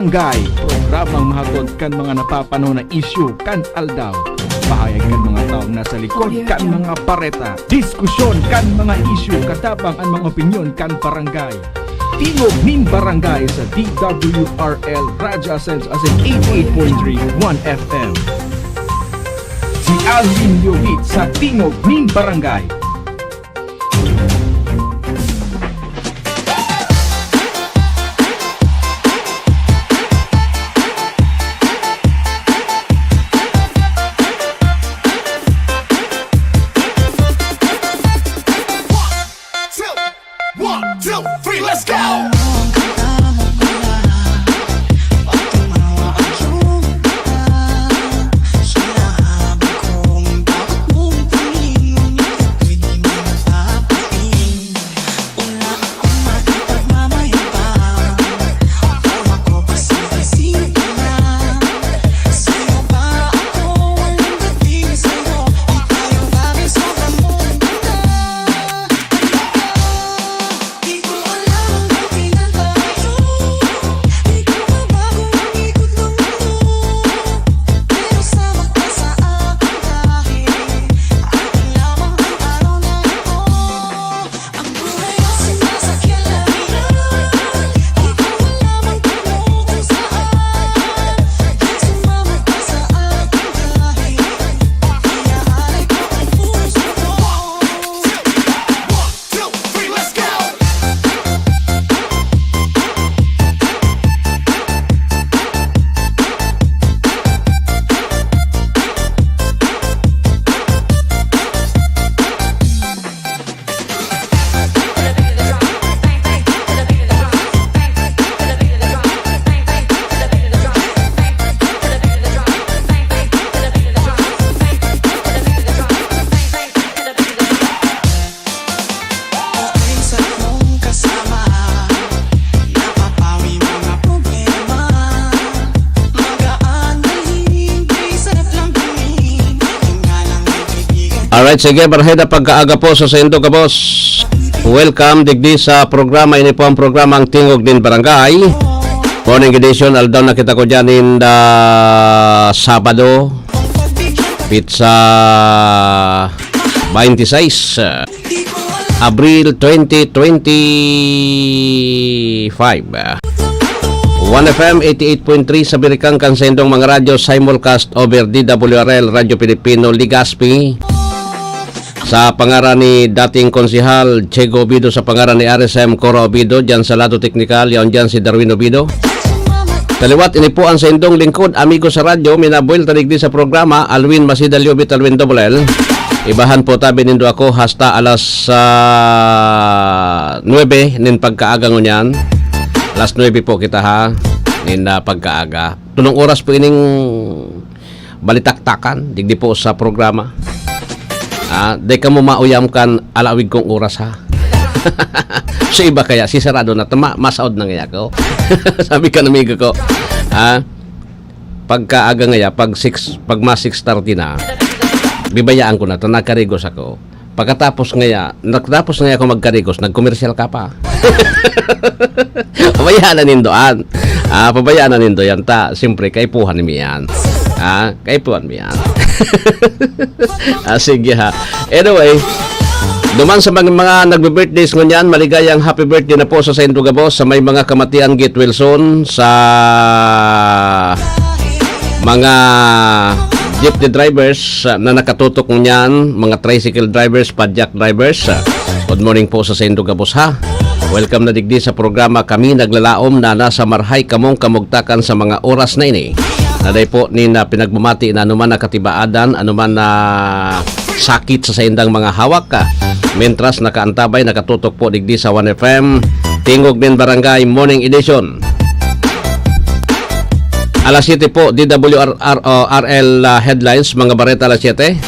Barangay, programang mahagod kan mga napapanahon na issue kan aldaw. Bahayag kan mga taong nasa likod kan mga pareta. Diskusyon kan mga issue katabang ang mga opinyon kan barangay. Tingog nin barangay sa DWRL Radyo Ascens as in 88.3 1 FM. Si Alvin Yobit sa Tingog nin barangay. Alright, sige, barheda pagkaaga po sa Sendo ka, boss. Welcome digdi sa programa. Ini po ang programang Tingog din Barangay. Morning edition, aldaw na kita ko dyan in the Sabado. Pizza 26 Abril 2025. 1FM 88.3 sa Birikang Kansendong mga radyo simulcast over DWRL Radyo Pilipino Ligaspi. Sa pangaran ni dating konsihal Chego Obido, sa pangaran ni RSM Cora Obido, dyan sa lado teknikal, yan dyan si Darwin Obido. Kaliwat, ini po ang sa indong lingkod, amigo sa radyo, minabuel taligdi sa programa, Alwin Masidal Yobit, Alwin Double L. Ibahan po tabi nindo ako hasta alas 9 nin pagkaaga ngunyan. Alas 9 po kita ha, nin pagkaaga. Tulong oras po ining balitaktakan, digdi po sa programa. Day ka mo mauyam kan alawig kong oras ha. So iba kaya si sarado na tama masaod na ngaya ko. Sabi ka namiga ko. Pagkaaga ngaya pag mas 6:30 na. Bibayaan ko na to, nagkarigos ako. Pagkatapos ngaya ako magkarigos, nagkomersyal ka pa. Pabayaan na nindoan. Pabayaan na nindo yan ta. Siyempre kaipuhan mi yan. Kaipuhan mi yan. Sige ha. Anyway, duman sa mga nagbe-birthdays ngunyan, maligayang happy birthday na po sa Sendo Gabos, sa may mga kamatian Gate Wilson, sa mga jeepney drivers na nakatutok ngunyan, mga tricycle drivers, padjak drivers. Good morning po sa Sendo Gabos ha. Welcome na digdi sa programa Kami Naglalaom na nasa marhay kamong kamugtakan sa mga oras na ini. Naday po ni na pinagmamati na anuman na katibaadan, anuman na sakit sa indang mga hawak ka. Mentras nakaantabay, nakatutok po digdi sa 1FM Tingog din Barangay Morning Edition. Alas 7 po DWRL headlines, mga bareta alas 7.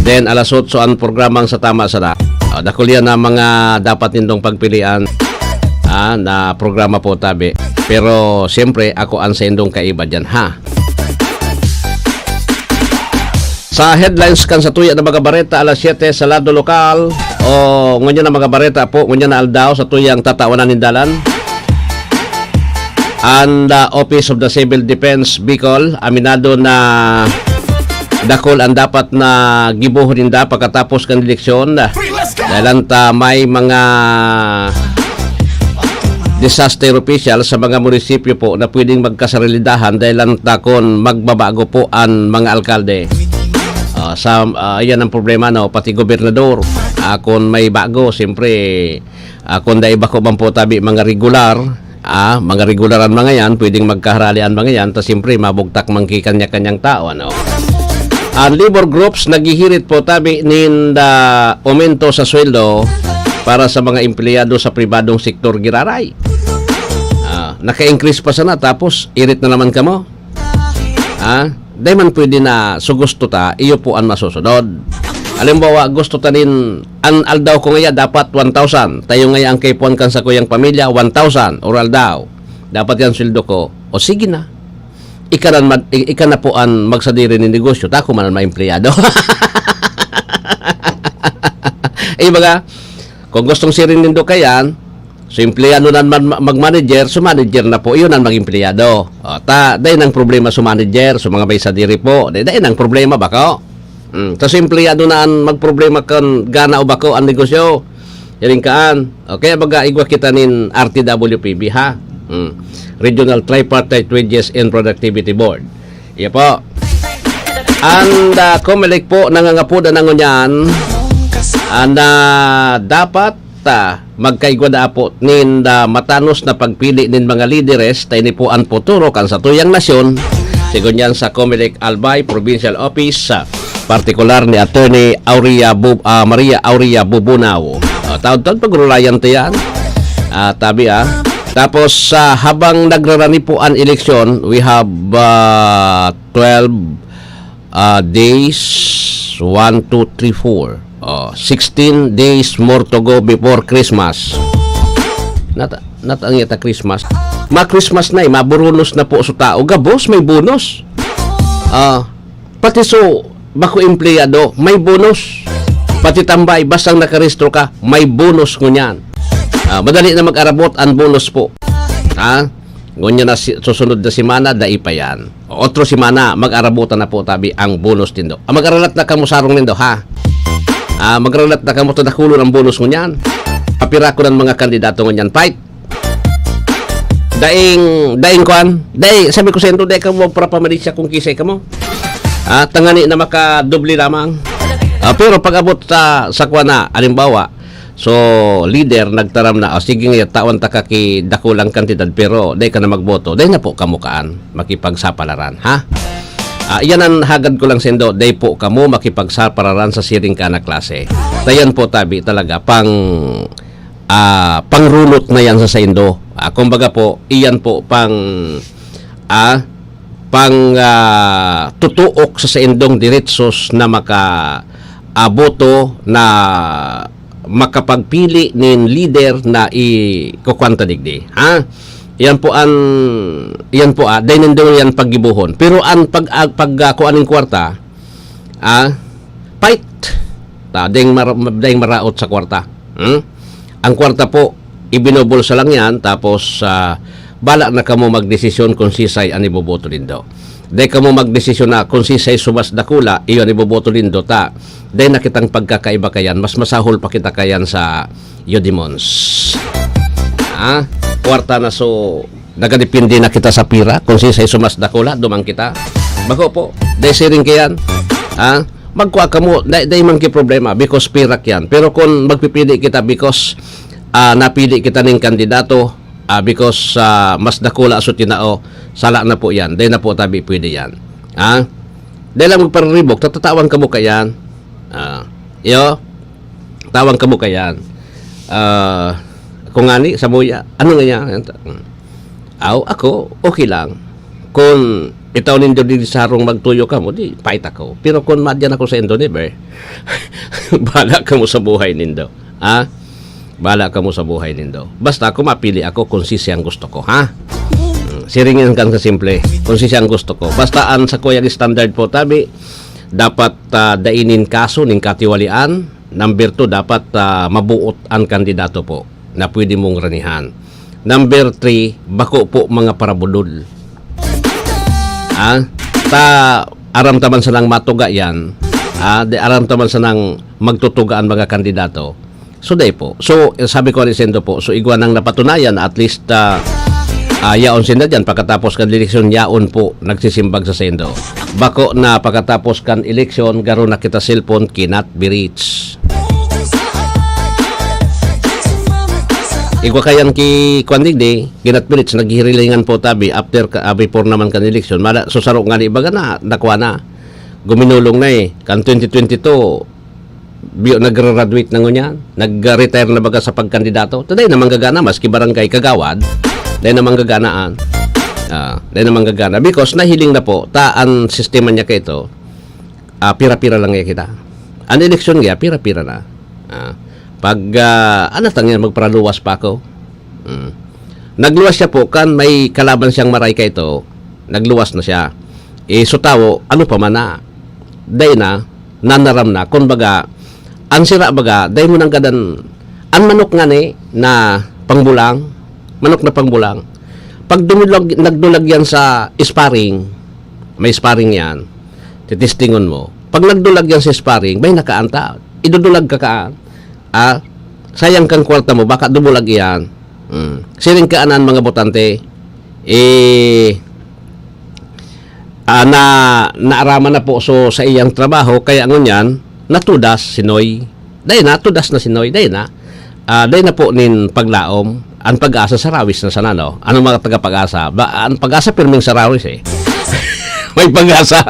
Then alas 8 ang programang sa tama sa dakulian na mga dapat nindong pagpilian na programa po tabi. Pero siyempre ako ang sa indong kaiba dyan ha. Sa headlines kan sa tuya na mga bareta alas 7 sa lado lokal o ngunyan na mga bareta po, ngunyan na aldaw sa tuyang tatawanan nindalan. and Office of the Civil Defense Bicol aminado na dakol ang dapat na gibuhon ninda pagkatapos kan eleksyon dahil anta may mga disaster official sa mga munisipyo po na pwedeng magkasarilidahan dahil anta kon magbabago po ang mga alkalde. Yan ang problema, no, pati gobernador kung may bago siyempre kung dahil bako man po tabi mga regular mga regularan mga yan pwedeng magkaharalian mga yan ta siyempre mabugtak mangki kanya-kanyang tao, ano. Ang labor groups naghihirit po tabi ninda aumento sa sweldo para sa mga empleyado sa pribadong sektor giraray. Naka-increase pa sana tapos irit na naman kamo. Dahil man pwede na so gusto ta iyo po ang masusunod. Halimbawa gusto tanin an aldaw ko ngaya dapat 1,000. Tayo ngaya ang kaipuan kan sa kuyang pamilya 1,000 oral daw. Dapat yan sweldo ko. O sige na. Ika na po ang magsadiri ng negosyo. Tako man ang maempleyado. Baga, kung gustong sirin nindo kayan, so empleyado na mag-manager, so manager na po, iyon ang mag-empleyado. Dahil ang problema sa manager, so mga may sadiri po, dahil ang problema bako. Tapos empleyado na ang magproblema kan gana o bako ang negosyo. Yaring kaan. Okay, baga igwa kita nin RTWPB ha. Regional Tripartite Wages and Productivity Board. Iya po. And Comelec po nangangapuda na ngunyan na dapat magkaigwa na po nin matanos na pagpili nin mga lideres tayo ni po ang poturo kan sa tuyang nasyon sigon yan sa Comelec Albay Provincial Office partikular ni Attorney Maria Aurea Bubunaw. Taon-taon pagrulayan to yan. Tabi Tapos habang nagrarani po ang eleksyon, we have 12 days, 1, 2, 3, 4. 16 days more to go before Christmas. Not ang yata Christmas. Ma-Christmas na maburunos na po sa tao. Gabos, may bonus. Pati so, bako empleyado, may bonus. Pati tambay, basang nakarestro ka, may bonus ngunyan. Madali na mag-arabot ang bonus po. Ngunya na susunod na simana, dai pa yan. Otro simana, mag-arabutan na po tabi ang bonus nindo. Mag-aralat na kamo sarong nindo, ha? Mag-aralat na kamo tadakulo ng bonus ngunyan. Papira ko ng mga kandidato ngunyan. Fight! Daing kuan. Sabi ko sa ito, daing kamo para pamanisya kung kisay kamo. Tangani na makadubli lamang. Pero pag abot sa kuan na, alimbawa, so, leader, nagtaram na, sige nga, tawan ta kaki dakulang kantidad, pero day ka na magboto, day na po kamukaan, makipagsapalaran, ha? Yan ang hagad ko lang sendo, day po kamo makipagsapalaran sa siring ka na klase. Dayan po tabi talaga, pangrulot na yan sa sendo. Kumbaga po, iyan po tutuok sa sendong diretsos na boto na makapagpili nin leader na ikukwanta digdi, ha? Yan po dahil nandun yan paggibuhon, pero ang kuaning kwarta fight dahil maraot sa kwarta, ang kwarta po ibinobulsa lang yan, tapos bala na kamo magdesisyon kung sisay ang iboboto din daw. Dahil kamo magdesisyon na kung sisay subas dakula, iyon iboboto din daw ta. Dahil nakitang pagkakaiba kayan, mas masahol pa kita kayan sa Yodimons. Kwarta na so, nagadepende na kita sa pira, kung sisay sumas dakula, dumang kita. Bako po, dahil siring kayan, magkuha ka mo, dahil man ki problema, because pirak yan. Pero kung magpipili kita because napili kita ng kandidato, because mas dakula aso tinao, sala na po yan. Dahil na po tabi pwede yan. Dahil lang magpararibok, tatatawan ka mo kayan. Tawang ka mo kayan. Kung ani, sa muya, ano nga yan? Ako, okay lang. Kung itaw nindo din sa harong magtuyo ka mo, di, pait ako. Pero kung madyan ako sa Indoniber, bala ka mo sa buhay nindo. Bala ka mo sa buhay nindo. Basta ako mapili ako kung sisiyang gusto ko, ha? Siringin kan sa simple. Kung sisiyang gusto ko. Basta ang sa kuyang standard po tabi, dapat dainin kaso ning katiwalian. Number 2, dapat mabuot ang kandidato po na pwede mong ranihan. Number 3, bako po mga parabudol. Ta aram taman sa nang matuga yan. Di aram taman sa nang magtutugaan mga kandidato. So day po. So sabi ko ni Sendo po, so igwa nang napatunayan at least yaon sinda dyan pagkatapos kan eleksyon, yaon po nagsisimbag sa Sendo. Bako na pagkatapos kan eleksyon, garo na kita cellphone cannot be reached. Igwa kayan ki kwandigdi, cannot be reached, naghihirilingan po tabi after before naman kan eleksyon. Mala susaro nga ni baga na dakwa na. Guminulong na kan 2022 nag-graduate na ngunyan, nag-retire na baga sa pagkandidato. Taday na manggagana maski barangay kagawad. Dahil namang gaganaan. Dahil namang gagana. Because nahiling na po, taan sistema niya kayo ito, pira-pira lang kita. Ang eleksyon niya, pira-pira na. Pag, tang yan, magparaluwas pa ako. Nagluwas siya po, kan may kalaban siyang maray kayo ito, nagluwas na siya. Sutawo, ano pa man na. Dahil na, nanaram na, kung baga, ang sira baga, dahil mo nang gadan, ang manok nga ni, na pangbulang, manok na pangbulang. Pag nagdulag yan sa sparring, may sparring yan, titistingon mo. Pag nagdulag yan sa sparring, may nakaanta. Idudulag ka kaan. Sayang kang kwarta mo, baka dumulag yan. Siling kaanan mga botante, naaraman na po so sa iyang trabaho, kaya ngunyan, natudas sinoy. Dahil na, tudas na sinoy. Dahil na po nin paglaom. Ang pag-asa sa rawis na sana, no? Anong mga taga-pag-asa? Ang pag-asa pirming sa rawis, May pag-asa.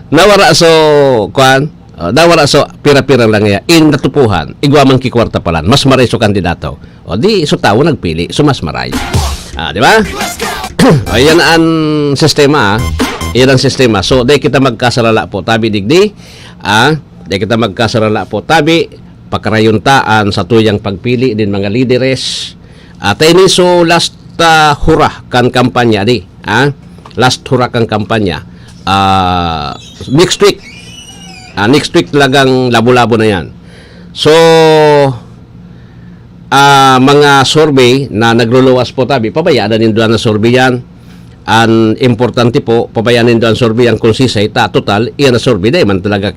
Nawara so, nawara so, pira-pira lang yan. In natupuhan, igwamang kikwarta palan. Mas maray so kandidato. O di, so tao nagpili, so mas maray. Di ba? Ayan ang sistema, Yan ang sistema. So, dahil kita magkasarala po, tabi digdi. Dahil kita magkasarala po, tabi, pakarayuntaan sa tuyang pagpili din mga lideres. Tayo ni so last hurah kan kampanya di. Last hurah kan kampanya. Next week. Next week talagang labo-labo na yan. So, mga survey na nagluluwas po tabi, pabayaan na din doon ang survey yan. Ang importante po, pabayaan din doon ang survey ang konsisay, total, iyan na survey, dahil man talaga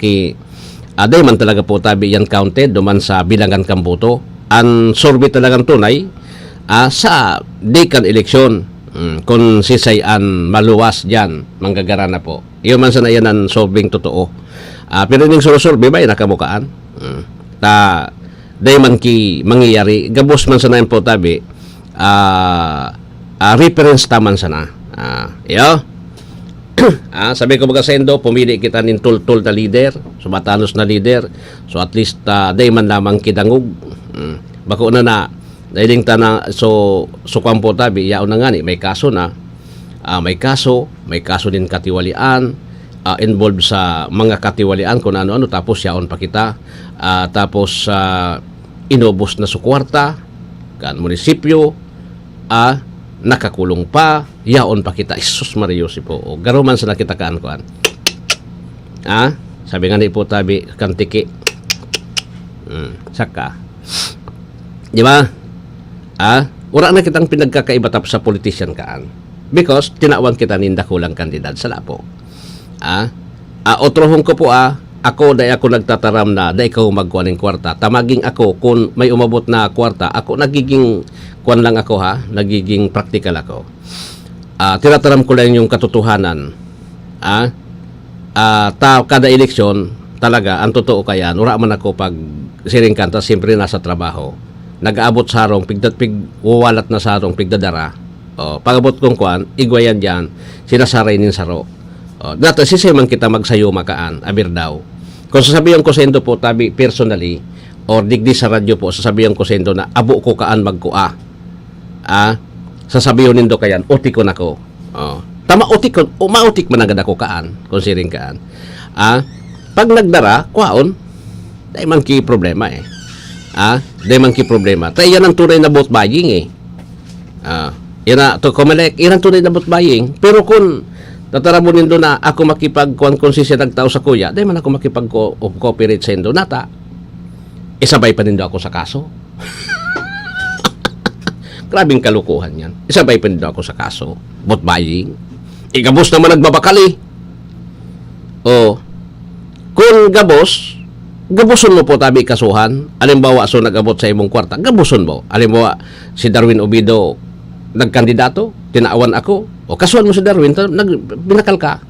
dahil man talaga po tabi yan counted, duman sa bilangan kambuto. Ang survey talagang tunay, sa dekan eleksyon, konsisay ang maluwas dyan, manggagara na po. Iyon man sana yan ang survey totoo. Pero yung survey ba, nakamukaan? Dahil man ki mangyayari, gabos man sana yung po tabi, reference taman sana. Sabi ko baga sa Indo, pumili kita nin tul-tul na leader, so matanos na leader, so at least dahil man lamang kidangog. Bako na dahil na, so kwan po tabi, yaon na nga ni, may kaso na, may kaso din katiwalian, involved sa mga katiwalian kung ano-ano, tapos yaon pa kita, tapos inubos na sa kwarta, kan munisipyo, nakakulong pa, yaon pa kita. Isus Marios po. Garuman sa nakita kaan. Sabi nga ni po tabi, kantiki. Saka. Di ba? Ura na kitang pinagkakaiba tap sa politician kaan. Because, tinawag kita ninda kulang kandidat sa lapo. Otrohong ko po ako nagtataram na da ikaw magkuha ng kwarta. Tamaging ako kung may umabot na kwarta, ako nagiging kuwan lang ako nagiging practical ako. Tinataram ko lang yung katotohanan. Kada eleksyon talaga ang totoo kaya ura man ako pag siring kanta siyempre nasa trabaho. Nag-aabot sarong wawalat na sarong pigdadara. Pag-abot kong kuwan, igwayan diyan, sinasaray nin saro. Dati sisiman kita magsayo makaan, abir daw. Kung sasabihan ko sa Indo po, tabi personally, or digdi sa radyo po, sasabihan ko sa Indo na abo ko kaan magkua. Sasabihan nindo kayan, utik ko na ko. Mautik man agad ako kaan, kung siring kaan. Pag nagdara, kuhaon, dahil man ki problema dahil man ki problema. Tayo yan ang tunay na vote buying yan ang tunay na vote buying. Pero kung tatarabunin doon na ako makipag-konsisya nagtao sa kuya, dahil man ako makipag-cooperate sa Indo, nata, isabay pa din doon ako sa kaso. Grabing kalukuhan yan. Isabay pa ako sa kaso. Vote buying. Gabos naman nagbabakali. O, kung gabuson mo po tabi kasuhan. Alimbawa, so nagabot sa imong kwarta, gabuson mo. Alimbawa, si Darwin Obido nagkandidato, tinaawan ako. O, kasuhan mo si Darwin, binakal ka.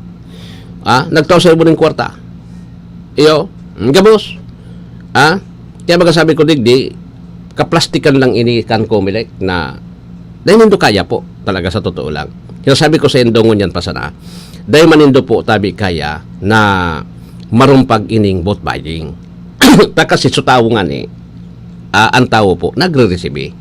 Nagtaw sa imong kwarta. Iyo, gabos. Kaya magasabi ko digdi, kaplastikan lang ini kan Comelec na dahil nindo kaya po talaga sa totoo lang. Sabi ko sa indongon yan pa sana, dahil manindo po tabi kaya na marumpag ining vote buying. Kasi sutawo nga ni, ang tao po, nagre-receive.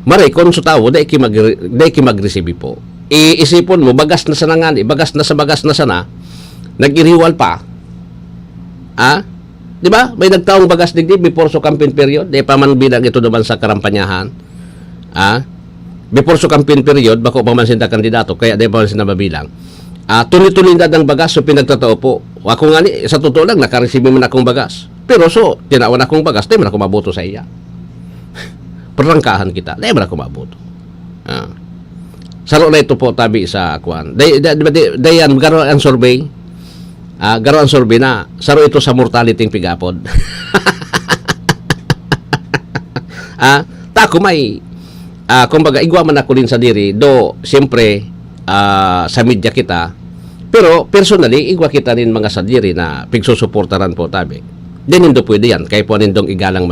Maray, kung sutawo, dahil ki mag-receive po. Iisipon mo, bagas na sana nga ni, bagas na sana, nag-iriwal pa. Di ba? May nagtaong bagas digdi before so campaign period. Di pa man bilang ito naman sa karampanyahan. Before so campaign period, bako pa man sinta kandidato, kaya di pa man sinta mabilang. Tuloy-tuloy na ng bagas, so pinagtatao po. Ako nga ni, sa totoo lang, nakareceive man akong bagas. Pero so, tinawan akong bagas, di man ako maboto sa iya. Perangkahan kita, di man ako maboto. Saro na ito po tabi sa kuan. Dayan, garo ang survey. Garo ang survey na saro ito sa mortality pigapod. Tako may kumbaga igwa man ako din sa diri do siyempre sa media kita, pero personally igwa kita rin mga sa diri na pigsusuportaran po tabi. Din indo pwede yan kay po nindong igalang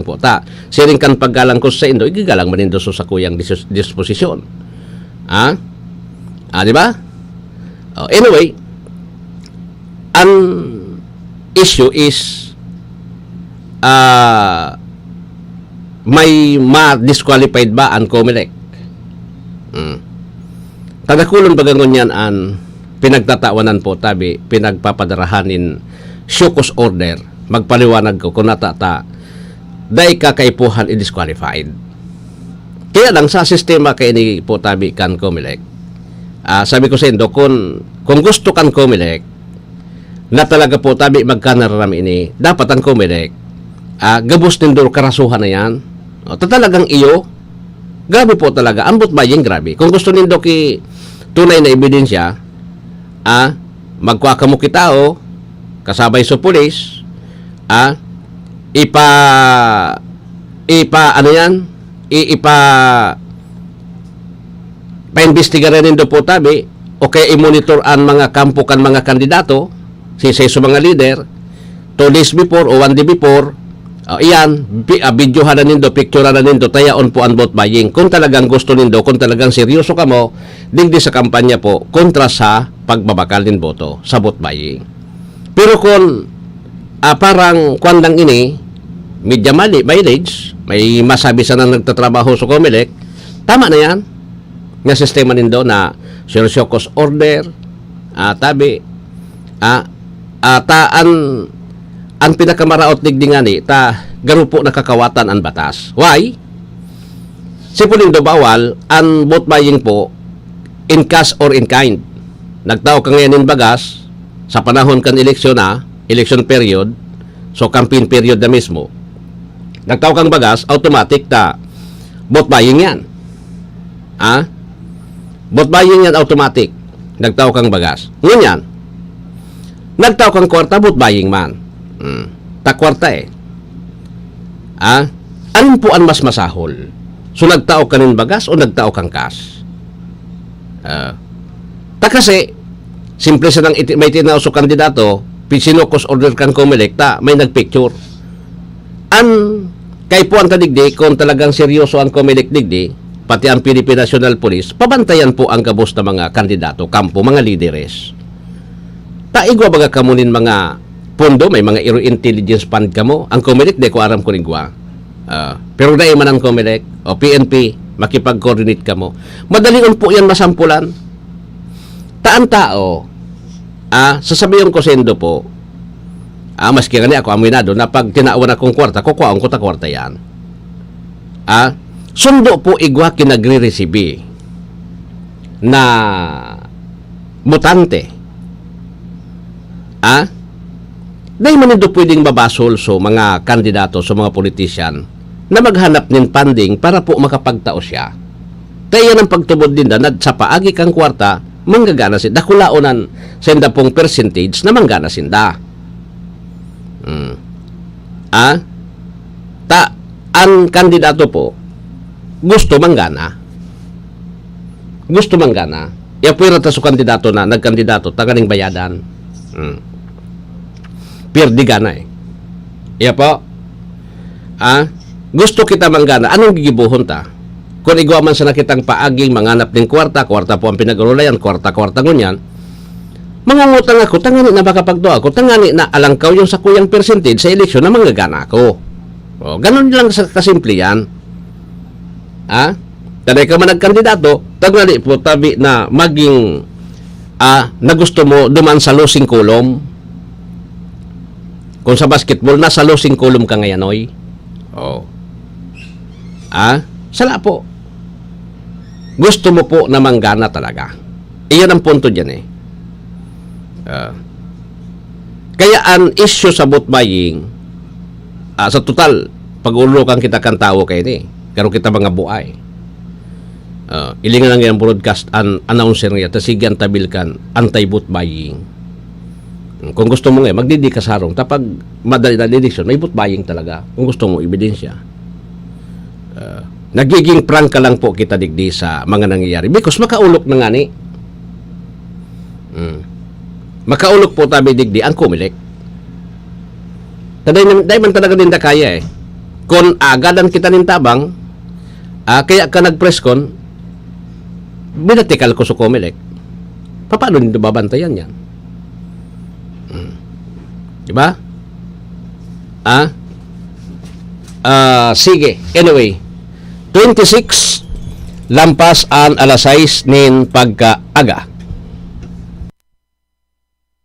po ta siring kan paggalang ko sa indo igalang manindo so sa kuyang disposisyon. Di ba? Anyway, ang issue is may ma-disqualified ba ang Comelec? Tadakulon bagangon yan ang pinagtatawanan po tabi, pinagpapadarahanin Shokos order, magpaliwanag ko kung natata dahil kakaipuhan i-disqualified. Kaya lang sa sistema kay ni po tabi kan Comelec, sabi ko sa indo, kung gusto kan Comelec na talaga po tabi magkanararam ini, dapat ang Comelec gabos nindor karasuhan na yan. Talagang iyo, grabe po talaga, ambot buying grabe. Kung gusto nindo ki tunay na ebidensya, magkuha ka mo kitao, kasabay sa pulis, pa-investigaran nindo po tabi, o kaya i-monitor ang mga kampo kan mga kandidato, sa mga leader 2 days before o 1 day before, iyan, videohan na nindo, picture na nindo, tayaon po ang vote buying. Kung talagang gusto nindo, kung talagang seryoso ka mo, digdi sa kampanya po, kontra sa pagbabakal din boto sa vote buying. Pero kung parang kwan lang ini, media mileage, may masabi sa nang nagtatrabaho sa Comelec, tama na yan. Nga sistema nindo na Shokos order, tabi, ang pinakamaraot digdi nga ni garo po nakakawatan ang batas. Why? Sipuling do bawal ang vote buying po in cash or in kind. Nagtao ka ngayon in bagas sa panahon kan eleksyon election period, so campaign period na mismo. Nagtao kang bagas, automatic vote buying yan. Vote buying yan automatic. Nagtao kang bagas. Ngunyan, nagtao kang kwarta, vote buying man. Kwarta Anong po ang mas masahol? So, nagtao ka nin bagas o nagtao kang cash? Kasi, simple sa nang may tinaw sa kandidato, sinokos order kang Comelec, may nagpicture. Kay po ang tadigdi, kung talagang seryoso ang Comelec digdi, pati ang Philippine National Police, pabantayan po ang kabos na mga kandidato, kampo, mga lideres. Igwa baga kamunin mga pondo, may mga intelligence fund kamo. Ang Comelec, di ko aram ko rin gwa. Pero dahil man ang Comelec o PNP, makipag-coordinate kamo. Madalion po yan masampulan. Taan tao, sasabihin ko sendo po, maski nga ako aminado na pag tinaawan akong kwarta, kukuhaan ko ta kwarta yan. Sundo po igwa kinagre-receive na mutante. Dahil man ito pwedeng babasol so mga kandidato, so mga politician na maghanap nin funding para po makapagtao siya. Kaya ang pagtubod din na sa paagi kang kwarta, manggagana sinda. Dakulaonan senda pong percentage na manggana sinda. Ang kandidato po, gusto manggana. Gusto manggana. Iya po yung kandidato na nagkandidato, taganing bayadan. Pirdi gana eh. Iya po. Gusto kita manggana. Anong gigibuhon ta? Kung igawa man sa nakitang paaging manganap ng kwarta po ang pinag-arulayan, kwarta ngunyan, mangungutang ako, tangani na makapagdoa ako, tangani na alangkaw yung sa kuyang percentage sa eleksyon na manggagana ako. O, ganun lang kasimple yan. Tanay ka man nagkandidato, tangani po tabi na maging na gusto mo duman sa losing column. Kung sa basketball, nasa losing column ka ngayon, oy. O. Sala po. Gusto mo po na manggana talaga. Iyan ang punto dyan eh. Kaya ang issue sa vote buying, sa total, pag-ulokan kita kang tao kayo ni, karon kita mga buhay. Ilingan lang yung broadcast announcer nga, tasigyan tabil kan anti-vote buying. Kung gusto mo nga, magdidi ka sarong, tapag madali na election, may vote buying talaga. Kung gusto mo, ebidensya. Nagiging prank ka lang po kita digdi sa mga nangyayari because makaulok na nga ni. Makaulok po tabi digdi ang kumilik. Dahil man talaga din na kaya eh. Kung agadan kita nin tabang, kaya ka nag-press con, binatikal ko sa kumilik. Paano din babantayan yan? Diba? Sige. Anyway, 26 lampas an alas 6 nin pagkaaga.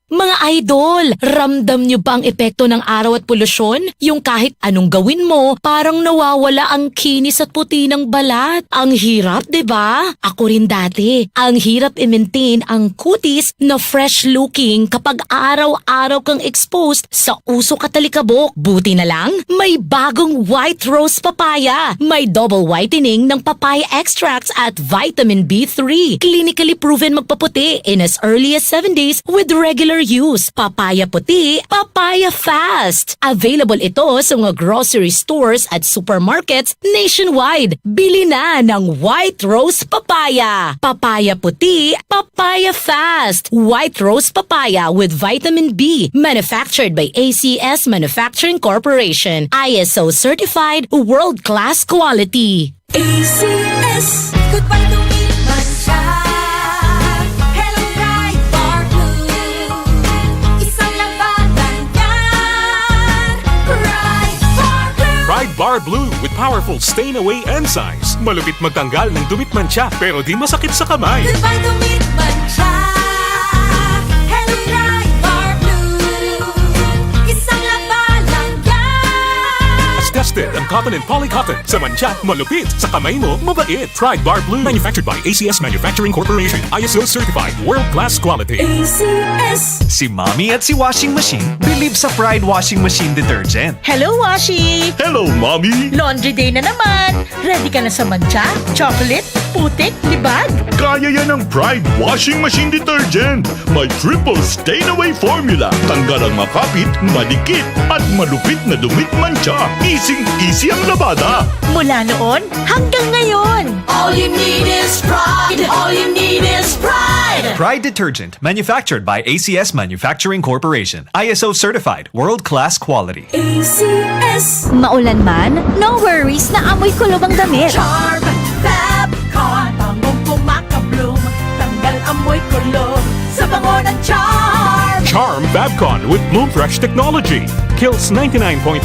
Mga idol, ramdam nyo ba ang epekto ng araw at polusyon? Yung kahit anong gawin mo, parang nawawala ang kinis at puti ng balat. Ang hirap, 'di ba? Ako rin dati. Ang hirap i-maintain ang kutis na fresh looking kapag araw-araw kang exposed sa usok at talikabok. Buti na lang, may bagong white rose papaya. May double whitening ng papaya extracts at vitamin B3. Clinically proven magpaputi in as early as 7 days with regular use. Papaya puti, papaya fast. Available ito sa mga grocery stores at supermarkets nationwide. Bili na ng White Rose Papaya. Papaya puti, papaya fast. White Rose Papaya with vitamin B. Manufactured by ACS Manufacturing Corporation. ISO certified, world-class quality. ACS, goodbye to me, Mancha. Hello, Pride Bar Blue. Isang labanan yan. Pride Bar Blue. Pride Bar Blue with powerful stain-away enzymes. Malupit magtanggal ng dumit mancha pero di masakit sa kamay. Goodbye to me, Mancha. Hello, Pride Bar Blue. Isang labanan yan. As tested ang cotton and polycotton. Sa mancha, malupit. Sa kamay mo, mabait. Pride Bar Blue. Manufactured by ACS Manufacturing Corporation. ISO certified. World-class quality. ACS. Si Mommy at si Washing Machine believe sa Pride Washing Machine Detergent. Hello, Washi! Hello, Mommy! Laundry day na naman! Ready ka na sa mancha, chocolate, putik, libag? Kaya yan ang Pride Washing Machine Detergent. May triple stain-away formula. Tanggal ang makapit, madikit, at malupit na dumit mancha. Easy ang labada. Mula noon hanggang ngayon! All you need is pride. All you need is pride. Pride Detergent, manufactured by ACS Manufacturing Corporation. ISO certified, world-class quality. ACS. Maulan man, no worries na amoy kulob ang damit. Charm, Fabcon, bangong kumakabloom. Tanggal amoy kulog sa bango ng charm. Charm Fabcon with Bloom Fresh technology. Kills 99.9%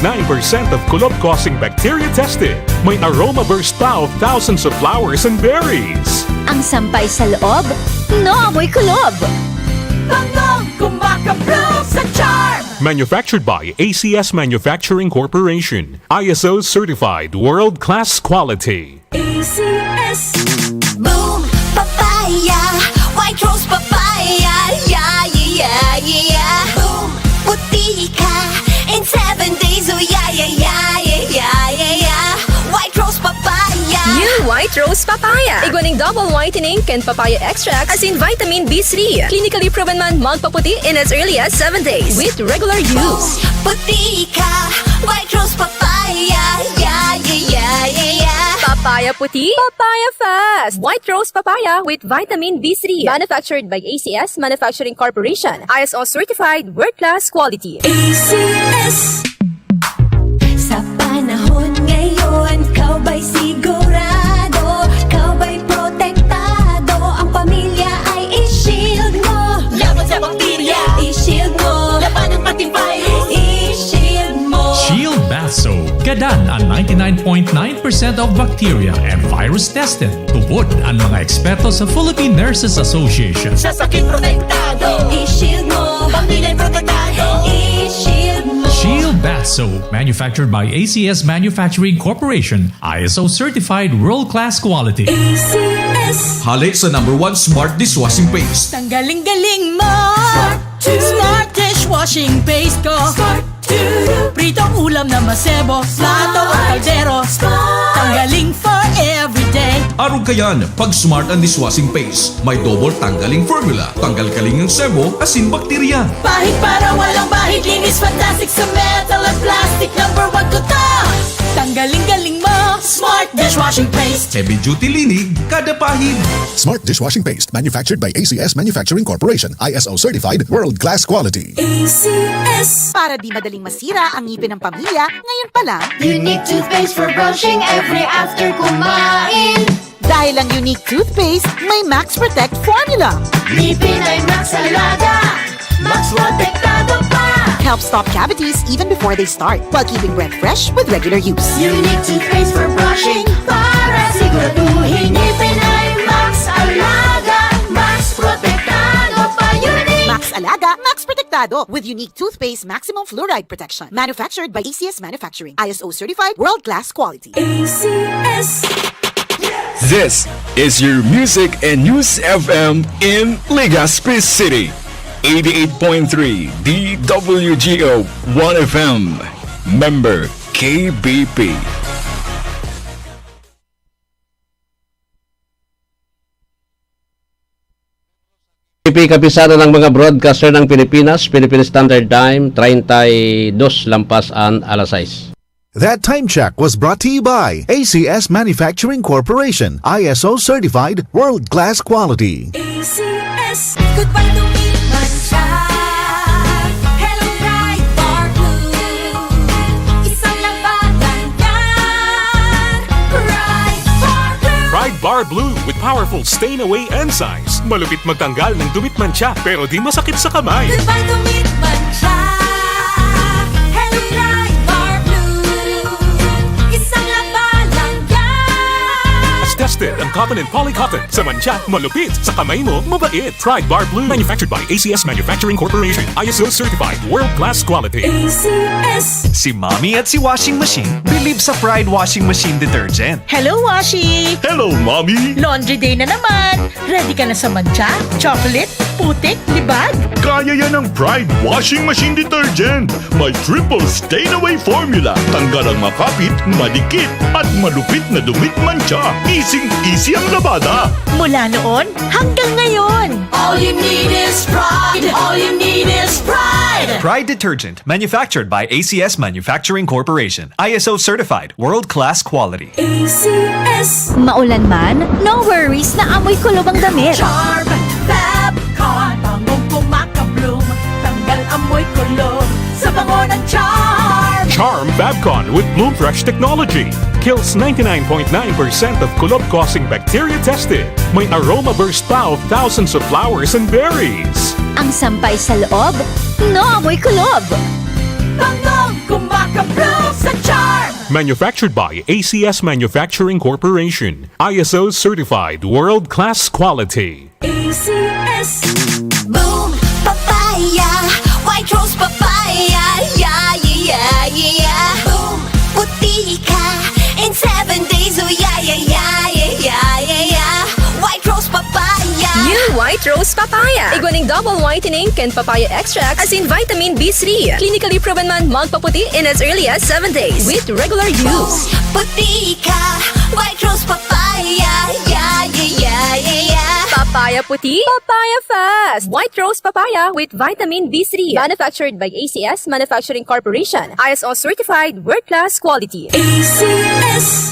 of kulob-causing bacteria tested. May aroma burst pa of thousands of flowers and berries. Ang sampay sa loob, no amoy kulob. Bangong kumakabloom sa charm. Manufactured by ACS Manufacturing Corporation. ISO certified world-class quality. ACS. Boom, papaya. White rose papaya. Yeah, yeah, yeah. Boom, puti ka. In 7 days, oh yeah, yeah, yeah, yeah, yeah, yeah, yeah. White Rose Papaya. Iguaning double whitening and papaya extract as in vitamin B3. Clinically proven man magpaputi in as early as 7 days with regular use. Puti ka, White Rose Papaya. Yeah, yeah, yeah, yeah, yeah. Papaya puti, papaya fast. White Rose Papaya with vitamin B3. Manufactured by ACS Manufacturing Corporation. ISO certified world-class quality. ACS. Sa panahon ngayon, kau ba'y sigurado? Kau ba'y protektado? Ang pamilya ay i-shield mo. Laban sa bakterya, i-shield mo. Laban ng pati virus, i-shield mo. Shield Bath Soap. Gadan ang 99.9% of bacteria and virus tested. Tupod ang mga eksperto sa Philippine Nurses Association. Sa sakit protektado, i-shield mo. Pamilya'y protektado, i-shield mo. Shield Bath Soap, manufactured by ACS Manufacturing Corporation, ISO certified world-class quality. ACS. Hali sa #1 Smart Dishwashing Paste. Tanggaling-galing mo! Smart dishwashing paste ko! Pritong ulam na masebo, plato o kaldero. Tanggaling for everyday. Arog kayan, pag Smart ang Dishwashing Paste, may double tanggaling formula. Tanggal kaling ng sebo, asin bakterya. Bahid para walang bahid, linis fantastic sa metal at plastic. #1 ko to! Tanggaling-galing mo! Smart dishwashing paste. Heavy duty linig, kada pahid. Smart Dishwashing Paste, manufactured by ACS Manufacturing Corporation, ISO certified, world-class quality. ACS. Para di madaling masira ang ngipin ng pamilya, ngayon pa lang, Unique toothpaste for brushing every after kumain. dahil ang unique toothpaste, may Max Protect formula. Ngipin ay Max Alaga, Max Protektado pa. Helps stop cavities even before they start, while keeping breath fresh with regular use. Unique toothpaste for brushing para siguraduhin ngipin ay Max Alaga, Max Protektado pa. Unique. Max Alaga, Max Protectado with unique toothpaste maximum fluoride protection. Manufactured by ACS Manufacturing. ISO certified world-class quality. ACS. This is your Music and News FM in Legazpi City. 88.3 DWGO 1FM. Member KBP. Kapisada ng mga broadcaster ng Pilipinas, Philippine Standard Time, 32 lampas an alas 6. That time check was brought to you by ACS Manufacturing Corporation, ISO certified, world-class quality. ACS. Goodbye to me, Mancha. Hello, Bright Bar Blue. Isang labanan yan. Bright Bar Blue. Pride Bar Blue with powerful stain-away enzymes. Malupit magtanggal ng dumit mancha pero di masakit sa kamay. Goodbye to me, Mancha. Hello, Bright Bar Blue. Isang labanan yan. As tested ang cotton and polycotton. Sa mancha, malupit. Sa kamay mo, mabait. Pride Bar Blue. Manufactured by ACS Manufacturing Corporation. ISO certified. World-class quality. ACS. Si Mommy at si Washing Machine believe sa Pride Washing Machine Detergent. Hello, Washi! Hello, Mommy! Laundry day na naman! Ready ka na sa mancha, chocolate, putik, libag? Kaya yan ang Pride Washing Machine Detergent. May triple stain-away formula. Tanggal ang makapit, madikit, at malupit na dumit mancha. Easy ang labada. Mula noon hanggang ngayon. All you need is pride. All you need is pride. Pride Detergent, manufactured by ACS Manufacturing Corporation. ISO certified. World-class quality. ACS. Maulan man, no worries na amoy kulob ang damit. Charm, Fabcon, bangong kumakabloom. Tanggal amoy kulob sa bango ng Charm. Charm Fabcon with Bloom Fresh technology. Kills 99.9% of kulob-causing bacteria tested. May aroma burst pa of thousands of flowers and berries. Ang sampay sa loob, no amoy kulob. Bangong kumakabloom sa Charm. Manufactured by ACS Manufacturing Corporation. ISO certified. World-class quality. ACS. Boom, papaya, White Rose Papaya. Yeah, yeah, yeah, yeah. Boom, puti ka in 7 days. Oh yeah, yeah, yeah, yeah, yeah, yeah, yeah. White Rose Papaya. New White White Rose Papaya. Iguaning double whitening and papaya extract as in vitamin B3. Clinically proven man magpaputi in as early as 7 days with regular use. Puti ka, White Rose Papaya. Yeah, yeah, yeah, yeah, yeah. Papaya puti, papaya fast. White Rose Papaya with vitamin B3. Manufactured by ACS Manufacturing Corporation. ISO certified world-class quality. ACS.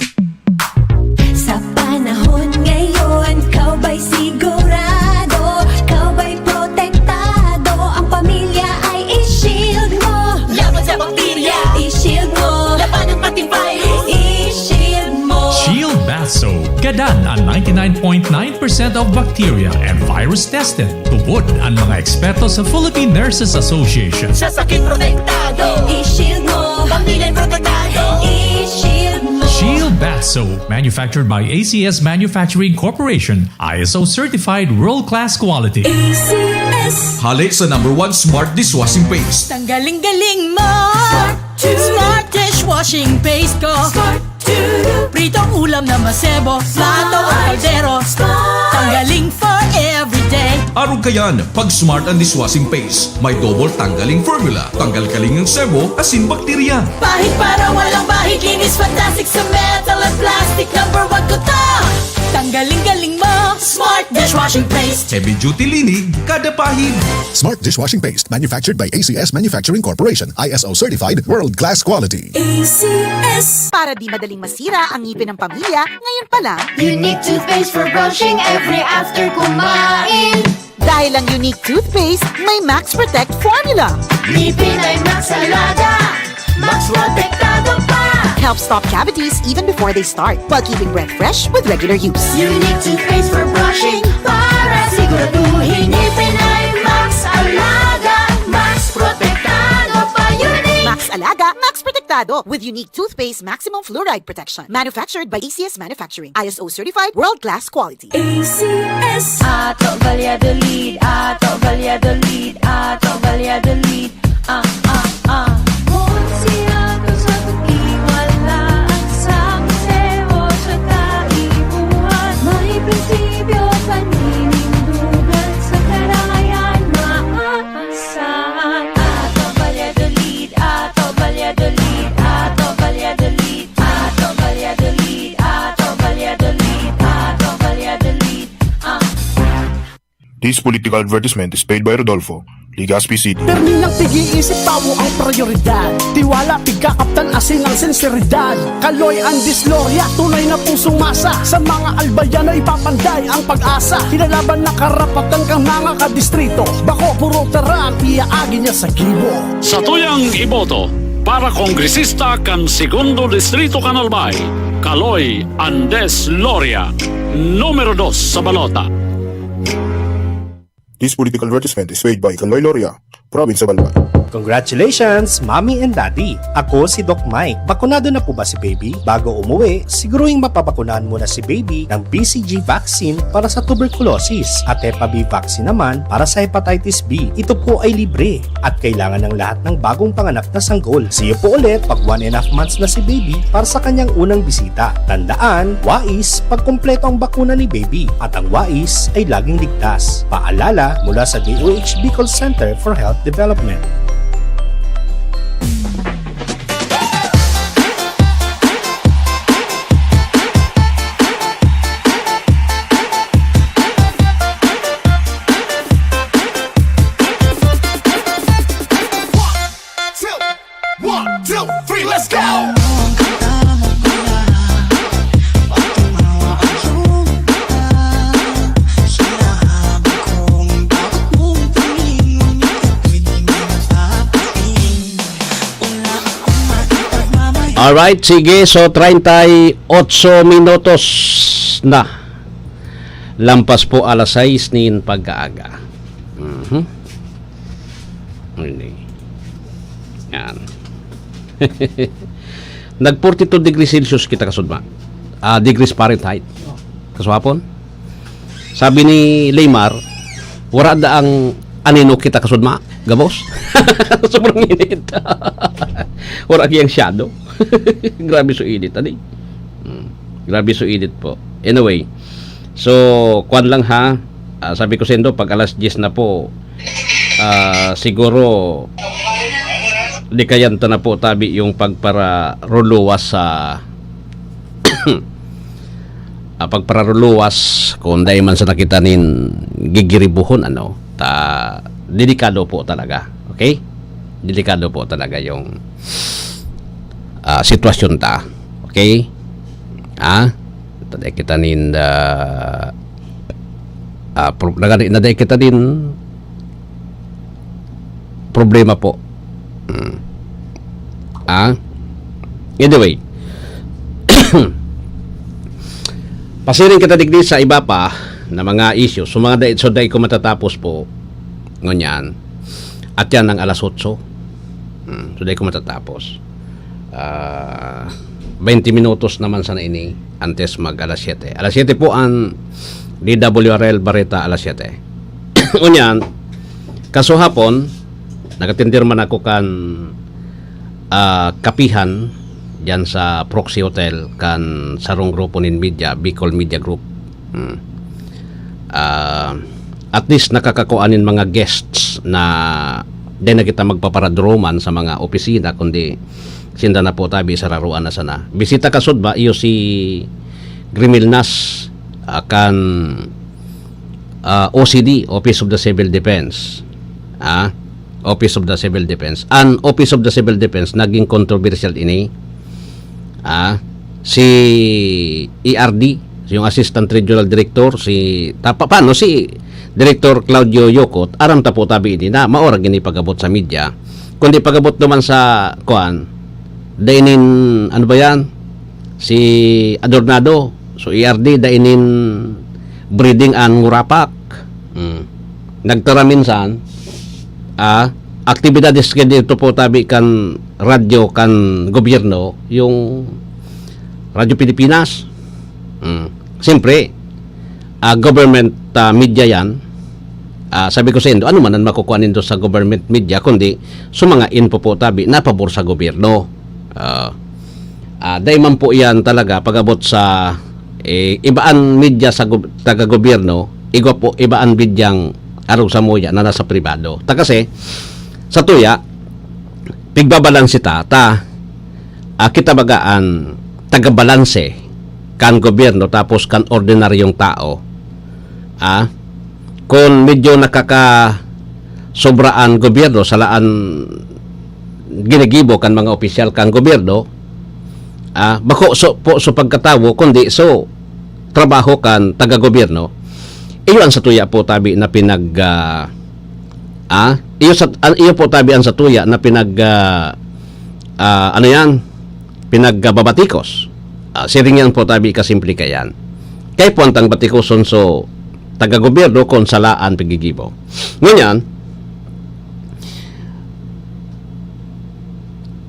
Sa panahon ngayon, kau ba'y sigurado? Kau ba'y protektado? Ang pamilya ay i-shield mo. Laban sa bakterya, I-shield mo. laban ng pati virus. I-shield mo. Shield Bath Soap. Gadan ang 99.9% of bacteria and virus tested. Tubod ang mga eksperto sa Philippine Nurses Association. Sa sakit protektado, I-shield mo. pamilya protektado. I-shield mo. Shield Bath Soap, manufactured by ACS Manufacturing Corporation, ISO certified world-class quality. ACS. Hali sa #1 Smart Dishwashing Paste. Tanggaling-galing mo, Smart dishwashing paste ko. Pritong ulam na masebo, plato o kaldero. Tanggaling for everyday. Arog kayan, pag Smart ang Dishwashing Paste, may double tanggaling formula. Tanggal kaling ng sebo, asin bakterya. Bahid para walang bahid, linis fantastic sa metal at plastic. #1 ko to. Tanggaling-galing mo, Smart dishwashing paste. Heavy duty linig, kada pahid. Smart Dishwashing Paste, manufactured by ACS Manufacturing Corporation. ISO certified, world-class quality. ACS. Para di madaling masira ang ngipin ng pamilya, ngayon pa lang, Unique toothpaste for brushing every after kumain. dahil ang unique toothpaste, may Max Protect formula. Ngipin ay Max Alaga. Max protektado pa. Helps stop cavities even before they start, while keeping breath fresh with regular use. Unique toothpaste for brushing para siguraduhin ngipin ay Max Alaga. Max protektado pa. Unique. Max Alaga, Max Protectado with unique toothpaste maximum fluoride protection. Manufactured by ACS Manufacturing. ISO certified world-class quality. ACS. Ato Valladolid, Ato Valladolid, Ato Valladolid. Siya ko sa pag-iwalaan sa museo sa kaibuhan. May prinsipyo, paninindugan sa karangayan maasahan. Ato Valladolid, Ato Valladolid, Ato Valladolid, Ato Valladolid, Ato Valladolid, Ato Valladolid. This political advertisement is paid by Rodolfo, Legazpi City. Terminang tig-iisip tao ang prioridad. Tiwala, tigkakaptan, asin ang sinseridad. Kaloy ang disloria, tunay na pusong masa. Sa mga albayan na ipapanday ang pag-asa. Kinalaban na karapatan kang mga kadistrito. Bako, puro terang, iaagin niya sa gibo. Sa tuyang iboto, para kongresista kan Segundo Distrito Canalbay, Kaloy Andes Loria, numero 2 sa balota. This political advertisement is paid by Caloy Loria, Province of Albay. Congratulations, Mommy and Daddy! Ako si Doc Mike. Bakunado na po ba si Baby? Bago umuwi, siguruhing mapapakunahan muna si Baby ng BCG vaccine para sa tuberculosis at Hep B vaccine naman para sa hepatitis B. Ito po ay libre at kailangan ng lahat ng bagong panganak na sanggol. See you po ulit pag 1.5 months na si Baby para sa kanyang unang bisita. Tandaan, wais pag kumpleto ang bakuna ni Baby at ang wais ay laging ligtas. Paalala mula sa DOH Bicol Center for Health Development. Alright, sige. So, 38 minutos na. Lampas po alas 6 nin pagkaaga. Yan. Nag 42 degrees Celsius kita kasudma. Degrees Fahrenheit. Kaswapon. Sabi ni Leymar, wala da ang anino kita kasudma. Gabos. Sobrang init. Wala kiyang shadow. Grabe so init. Grabe so init po. Anyway, so, kwan lang ha. sabi ko sendo, pag alas 10 na po, siguro di kayanta na po tabi yung pagpararuluwas sa pagpararuluwas kung dahil man sa nakitanin gigiribuhon delikado po talaga, okay? Delikado po talaga yung sitwasyon ta, okay? Taday kita nin naday kita din problema po. Anyway, pasirin kita digdi sa iba pa na mga issue. So mga so day ko matatapos po ngunyan. At yan ang alas 8. So day ko matatapos. 20 minutos naman sana ini antes mag alas 7. Alas 7 po ang DWRL Bareta alas 7. Ngunyan, kaso hapon nagatindir man ako kan kapihan diyan sa Proxy Hotel kan sarong grupo nin media, Bicol Media Group. At least nakakakuanin mga guests na di na kita magpaparadroman sa mga opisina kundi sinda na po tabi sa raruan na sana. Bisita kasod ba iyo si Grimilnas akan OCD, Office of the Civil Defense. Office of the Civil Defense. Ang Office of the Civil Defense naging controversial ini. Si ERD, yung Assistant Regional Director, si Director Claudio Yocot, aram ta po tabi ini na maorag ini pagabot sa media. Kundi pagabot naman sa dainin, ano ba yan? Si Adornado. So ERD, dainin breeding an ngurapak. Nagtara minsan, aktibidades ka dito po tabi kan radyo kan gobyerno, yung Radyo Pilipinas. Siyempre, government media yan. Sabi ko sa inyo, ano man ang makukuha nito sa government media, kundi so mga info po tabi na pabor sa gobyerno. Dahil man po yan talaga pagabot sa ibaan media sa taga-gobyerno, ibaan bidyang araw sa moya na nasa pribado. Kasi sa tuya, pigbabalansi kita bagaan taga-balanse kan gobyerno tapos kan ordinaryong tao. Kung medyo nakaka-sobraan gobyerno sa laan ginigibo kan mga opisyal kan gobyerno, bako so pagkatawo kundi so trabaho kan taga-gobyerno, iyon sa tuya po tabi na iyo po tabi ang sa tuya na pinagbabatikos. Siring yan po tabi kasimple kayan. Kay po ang batikoson so taga-gobyerno kung salaan pagigibo. Ngunyan,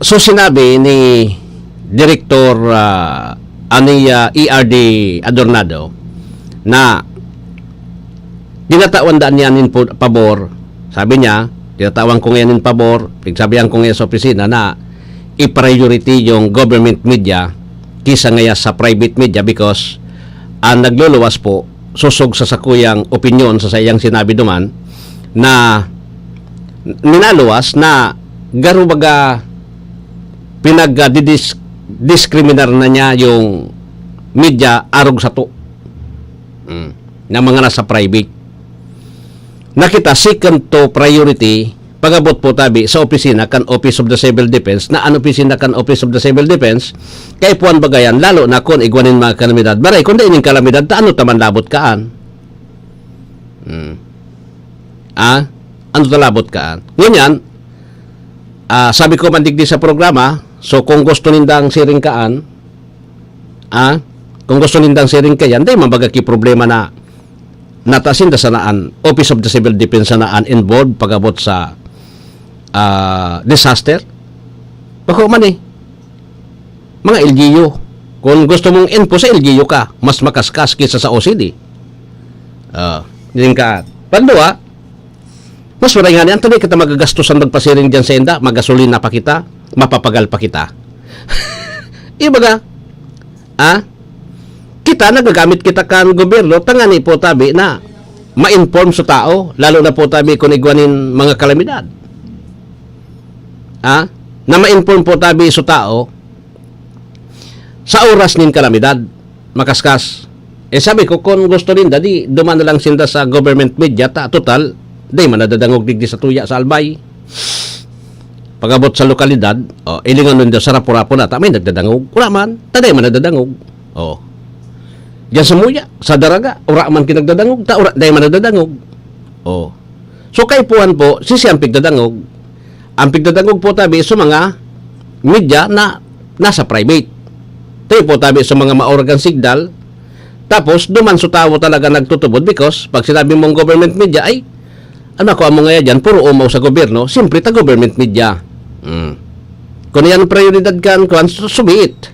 so sinabi ni Director ERD Adornado na dinatawan niya nin pabor. Sabi niya, tinatawan ko ngayon in pabor, pigsabihan ko ngayon sa opisina na i-priority yung government media kisa ngayon sa private media because ang nagluluwas po susog sa sakuyang opinyon sa sayang sinabi duman na minaluwas na garo baga pinag-discriminar na niya yung media arog sa to na mga nasa private. Nakita second to priority pagabot po tabi sa opisina kan Office of the Civil Defense na ang opisina kan Office of the Civil Defense kay puan bagayan lalo na kung igwanin mga kalamidad baray kung ining kalamidad taano taman labot kaan ano talabot kaan ngunyan sabi ko mandigdi sa programa so kung gusto nindang siring kaan kung gusto nindang siring kayan day mabagaki problema na natasin da sanaan Office of the Civil Defense sanaan involved pagabot sa disaster bako man mga LGU kung gusto mong info sa LGU ka mas makaskas kaysa sa OCD din ka pandua mas maray nga niyan tuloy kita magagastusan magpasiring dyan sa enda magasolina pa kita mapapagal pa kita ibaga kita nagagamit kita kan gobyerno tangani po tabi na ma-inform sa tao, lalo na po tabi kung igwanin mga kalamidad. Na ma-inform po tabi sa tao sa oras nin kalamidad, makaskas. Sabi ko, kung gusto rin, di duman na lang sinda sa government media, total, di manadadangog digdi sa tuya sa Albay. Pagabot sa lokalidad, ilingan nun sa rapo-rapo na, may nagdadangog, ura man, taday manadadangog. Diyan sa muya, sa daraga, ura man kinagdadangog, ura, day manadadangog. So kay puan po, siyang pigdadangog. Ang pigdadangog po tabi sa mga media na nasa private. Tayo po tabi sa mga ma-organ signal. Tapos, duman sa tao talaga nagtutubod because pag sinabi mong government media, ay, ano ko amo nga yan, puro umaw sa gobyerno, simpre ta government media. Kung yan prioridad kan, subiit.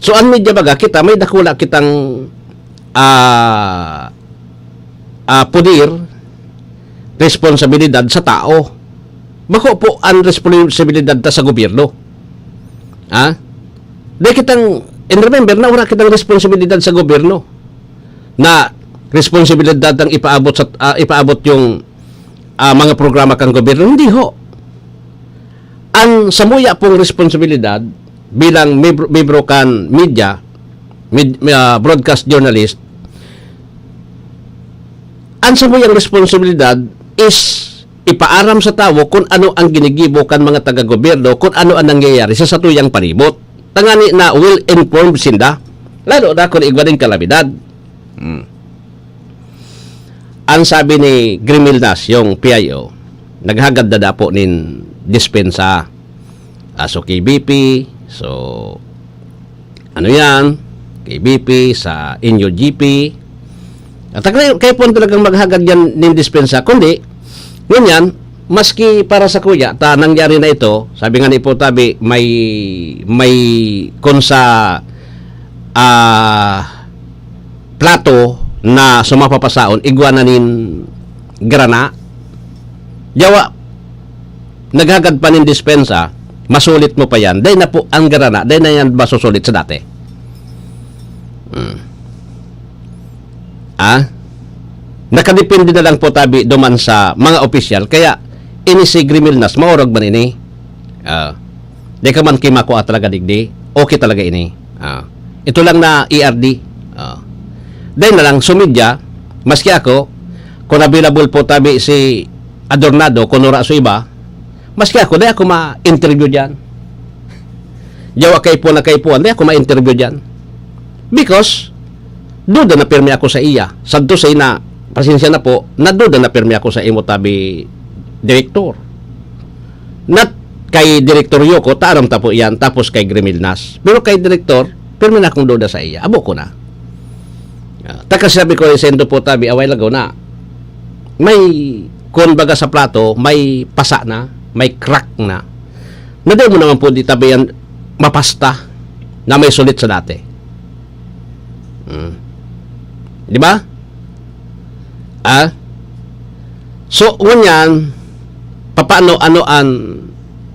So, ang media baga, kita, may dakula kitang pudir, responsibilidad sa tao. Bako po ang responsibilidad ta sa gobyerno. Di kitang, and remember, na wala kitang responsibilidad sa gobyerno na responsibilidad ang ipaabot yung mga programa kang gobyerno. Hindi ho. Ang samuya pong responsibilidad bilang membro kan media, broadcast journalist, ang samuyang responsibilidad is ipaaram sa tao kung ano ang ginigibo kan mga taga-gobyerno, kung ano ang nangyayari sa satuyang panibot. Tangani na well-informed sinda, lalo na kung igwaning kalamidad. Ang sabi ni Grimildas, yung PIO, naghagad na po nin dispensa. So, KBP, so, ano yan, KBP, sa inyo GP. At kayo po talagang maghagad yan nin dispensa, kundi, ganyan, maski para sa kuya, nangyari na ito, sabi nga ni po tabi, may kung sa plato na sumapapasaon, igwananin grana, yawa, naghagad pa nin dispensa, masulit mo pa yan, dahil na po ang grana, dahil na yan masusulit sa dati. Nakadepende na lang po tabi duman sa mga opisyal, kaya ini si Grimilnas, maurag ba ini? Di ka man kimako talaga digdi, okay talaga ini. Ito lang na ERD. Dahil na lang, sumidya, maski ako, kung available po tabi si Adornado, kung nura so iba, maski ako, dahil ako ma-interview dyan. Jawa kay po na kay po, dahil ako ma-interview dyan. Because, duda na pirmi ako sa iya. Sadto say na, pasensya na po, naduda na pirmi ako sa imo tabi direktor. Not kay Direktor Yoko, taram tapo yan, tapos kay Grimilnas. Pero kay Direktor, pirmi na akong duda sa iya. Abo ko na. Taka sabi ko, sendo po tabi, away lagaw na, may, kung baga sa plato, may pasa na, may crack na. Naday mo naman po di tabi yan, mapasta, na may sulit sa dati. Di ba? So, ngunyan, paano ang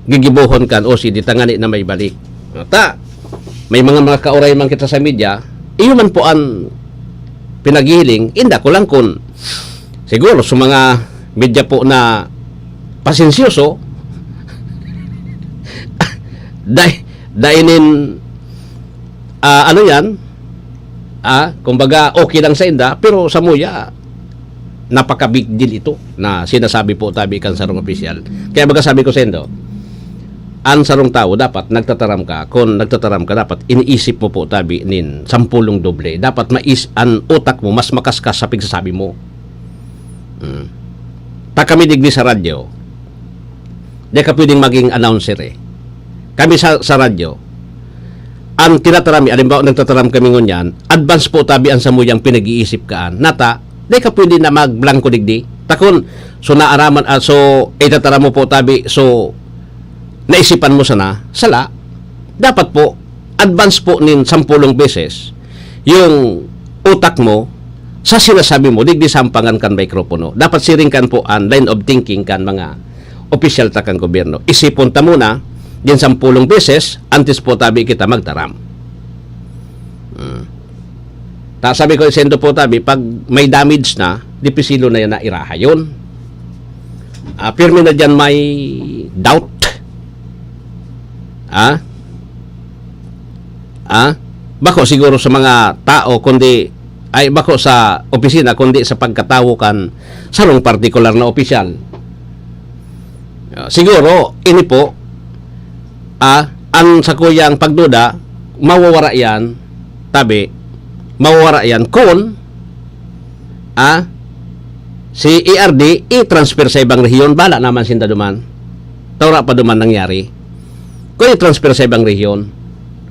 gigibuhon kan o si ditangani na may balik. May mga kauray man kita sa media, iyo man po ang pinagiling, inda ko lang kung siguro sa mga media po na pasensyoso, dainin ano yan, kumbaga okay lang sa inda, pero sa muya, napaka big deal ito na sinasabi po tabi kan sarong opisyal. Kaya baga sabi ko sa indo, ang sarong tao dapat nagtataram ka. Kung nagtataram ka, dapat iniisip mo po tabi nin 10 doble. Dapat ang utak mo mas makaskas sa pagsasabi mo. Ta kami digdi sa radyo, di ka pwedeng maging announcer eh. Kami sa radyo, ang tinatarami, alimbawa nagtataram kami ngunyan, advance po tabi ang samuyang pinag-iisip kaan. Nata, di ka pwede na mag-blanco digdi. Takon, so naaraman, so itataram mo po tabi, so naisipan mo sana, sala, dapat po, advance po nin 10 beses, yung utak mo, sa sinasabi mo, digdi sampangan kan mikropono. Dapat siringkan po ang line of thinking kan mga opisyal takang gobyerno. Isipon ta muna, din 10 beses, antes po tabi kita magtaram. Sabi ko sendo po tabi, pag may damage na, dipisilo na yan na iraha yun. Pirmi na dyan may doubt. Bako siguro sa mga tao, kundi, ay bako sa opisina, kundi sa pagkatawo kan sarong partikular na opisyal. Siguro, ini po, ang sa kuyang pagduda, mawawara yan, tabi, mawawara yan kung si ERD i-transfer sa ibang rehiyon, bala naman sinta duman. Taura pa duman nangyari. Kung i-transfer sa ibang rehiyon.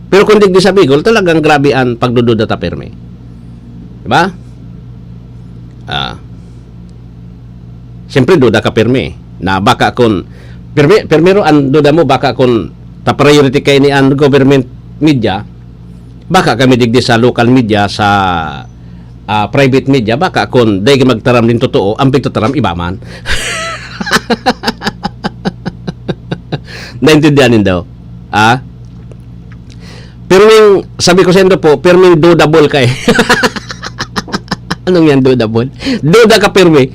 Pero kung digdi sa Bicol, talagang grabe ang pagdududa ta perme. Diba? Siyempre, duda ka perme. Na baka kung, permero ang duda mo, baka kung ta-priority kayo ni ang government media, baka kami digdi sa local media, sa private media, baka kung dahil magtaram din totoo, ang pagtataram ibaman. Naintindihan din daw. Pero sabi ko sa inyo po, perming dudable ka eh. Anong yan, dudable? Duda ka permi.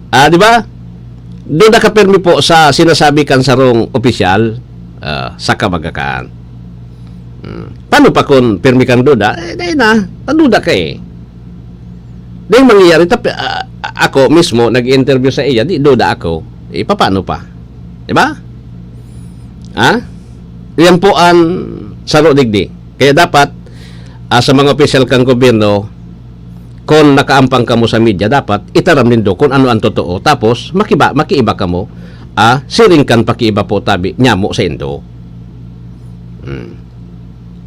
Di ba? Duda ka permi po sa sinasabi kan sarong opisyal sa kabagakan. Paano pa kung permi kang duda? Dahil na, duda ka eh. Dahil mangyayari, ako mismo, nag-interview sa iya, di duda ako. Paano pa? Diba? Yan po ang saro digdi. Kaya dapat, sa mga opisyal kang gobyerno, kung nakaampang ka mo sa media, dapat itaram din do kung ano ang totoo. Tapos, makiiba ka mo, siring kan pakiiba po tabi, nyamo sa indo.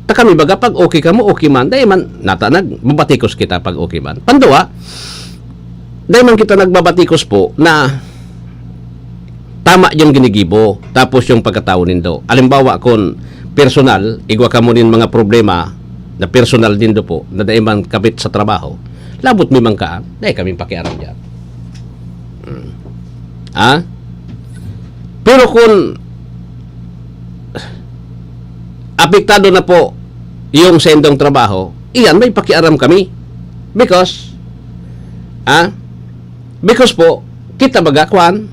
Kami baga pag okay ka mo, okay man, dahil man natanag, babatikos kita pag okay man. Pandawa, dahil man kita nagbabatikos po na tama yung ginigibo, tapos yung pagkatao nindo. Alimbawa kung personal, igwa ka mo rin mga problema na personal din do po, na dahil man kapit sa trabaho, labot mi man ka, dahil kami pakiaram dyan. Pero kung apektado na po yung sendong trabaho, iyan may pakiaram kami. Because po, kita baga kwan,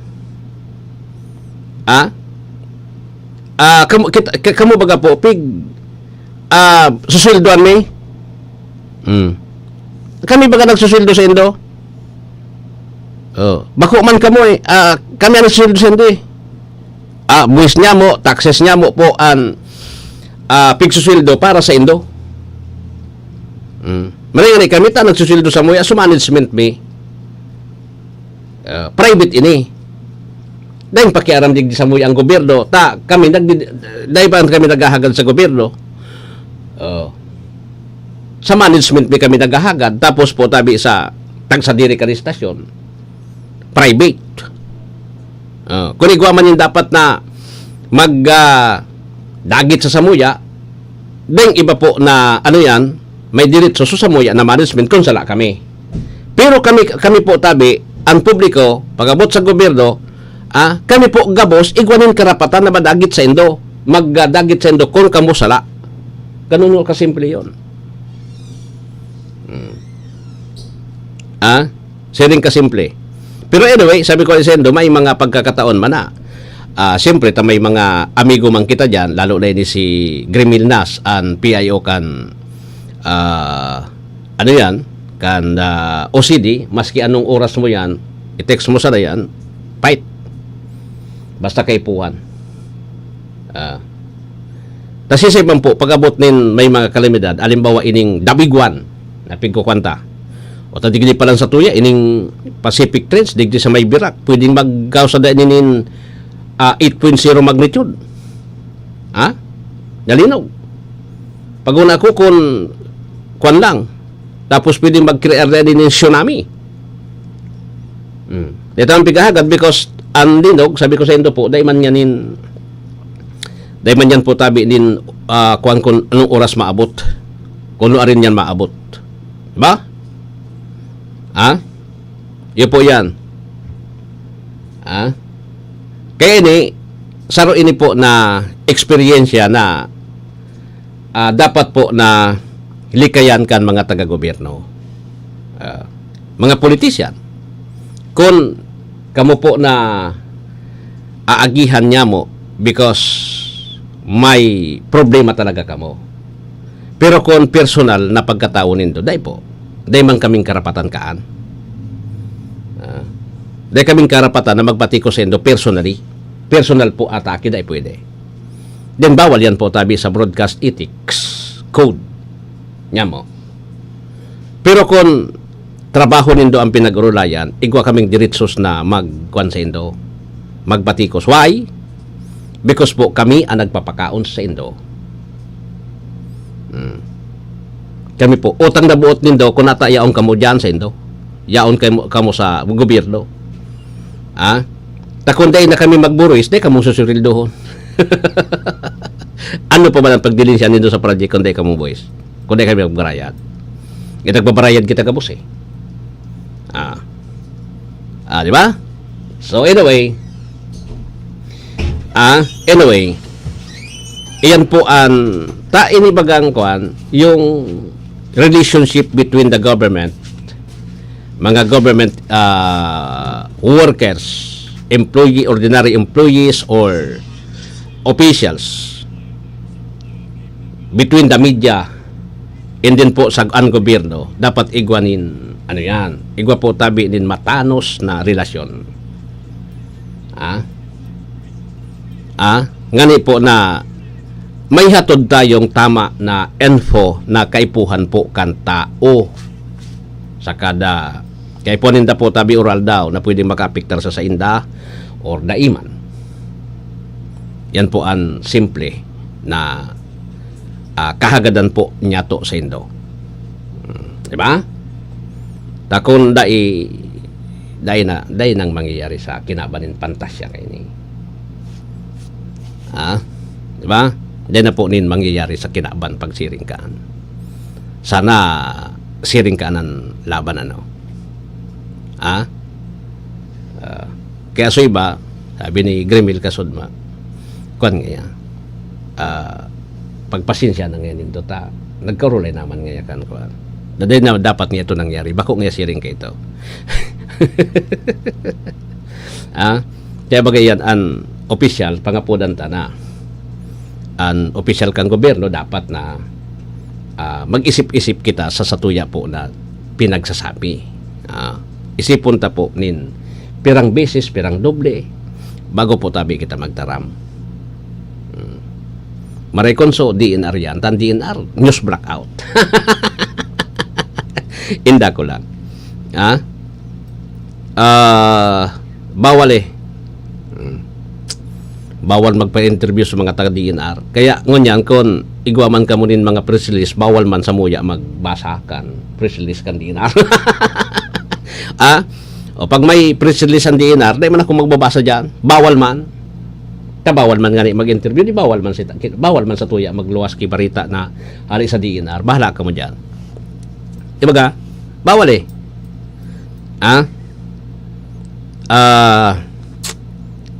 kamu baga po, susildoan may? Kami baga nagsusildo sa indo? Bako man kamo eh, kami ang nagsusildo sa indo eh. Buwis niya mo, taxes niya mo po ang pigsusildo para sa indo. Maringani kami ta nagsusildo sa moya, so management may private ini. Dahil pakiaram digdi sa moya ang gobyerno, kami dahil ba kami naghahagad sa gobyerno, sa management may kami naghahagad, tapos po tabi sa tagsadiri ka ni stasyon, private. Kung igwa man yung dapat na dagit sa samuya, dahil iba po na ano yan, may diretso sa samuya na management kung sala kami. Pero kami po tabi, ang publiko, pag-abot sa gobyerno, kami po gabos, igwanin karapatan na madagit sa indo, magdagit sa indo kung kamo sala. Ganun kasimple yun. Siring kasimple. Pero anyway, sabi ko sa indo, may mga pagkakataon man na. Siyempre, may mga amigo man kita dyan, lalo na ni si Grimil Nas, ang PIO kan, ano yan, kan OCD, maski anong oras mo yan, i-text mo sana yan, fight. Basta kaipuhan. Tasisipin po, pag-abot nin may mga kalamidad, alimbawa ining Dabiguan, na pigkukwanta, o tadigli pa lang sa tuya, ining Pacific Trench, digdi sa may Birak, pwedeng magkausa da inin 8.0 magnitude. Nalinaw. Pag-una ko kung lang, tapos pwedeng mag-create din ng tsunami. Ito ang pigahagad because ang linog, sabi ko sa indo po, dahil man yan po tabi din kung anong oras maabot. Kung ano rin yan maabot. Diba? Yun po yan. Kaya saro ini po na eksperyensya na dapat po na likayan kan mga taga-gobyerno, mga politisyan. Kung kamo po na aagihan niya mo because may problema talaga kamo. Pero kung personal na pagkatao nindo, dahil man kaming karapatan kaan. Dahil kaming karapatan na magbatiko sa indo personally. Personal po atake, dahil pwede. Then bawal yan po tabi sa broadcast ethics code niya mo. Pero kung trabaho nindo ang pinag-urulayan, igwa kaming diretsos na magkuhan sa indo, magbatikos. Why? Because po kami ang nagpapakaon sa indo. Kami po, utang na buot nindo, kung nata yaon kamo dyan sa indo, yaon kamo sa gobyerno. Takunday na kami magburuis, di kamo susurildohon. Ano pa ba ang pagdilinsyan nindo sa project kung di kamo boys? Kung di kami magbarayad. Nagbabarayad kita kabus eh. Di ba? So anyway, iyan po ang inibagang kuan yung relationship between the government, mga government workers, ordinary employees or officials, between the media and then po sa gobyerno, dapat igwanin igwa po tabi din matanos na relasyon. Ngani po na may hatod tayong tama na info na kaipuhan po kan tao sa kada kaipuhanin da po tabi oral daw na pwedeng makapiktar sa inda or daiman. Yan po ang simple na kahagadan po nyato sa indo. Diba? Takon dai nang mangyayari sa kinabanin pantasya kay ni. Diba? Diyan na po nin mangyayari sa kinaban pagsiring kaan. Sana siring kaanan laban kaya so iba, sabi ni Grimil Kasudma, kuan nga pagpasensya na ngayon ito nagkarulay naman ngayon kan kuan. Daday na dapat nga ito nangyari. Bako nga siring ka ito. Kaya bagay yan an official pangapudan ta na an official kang gobyerno dapat na mag-isip-isip kita sa satuya po na pinagsasabi. Isipon ta po nin pirang beses, pirang doble bago po tabi kita magtaram. Marekonso DNR yan, tan DNR news blackout. Inda ko lang. Bawal bawal magpa-interview sa mga taga-DNR. Kaya ngunyan kung igwaman ka mo nin mga press release, bawal man sa muya magbasa kan press release kan DNR. O pag may press release ang DNR, di man ako magbabasa dyan. Bawal man. Bawal man nga mag-interview, di bawal man sa tuya magluwas ki barita na hari sa DNR. Bahala ka mo dyan. Dibaga? Bawal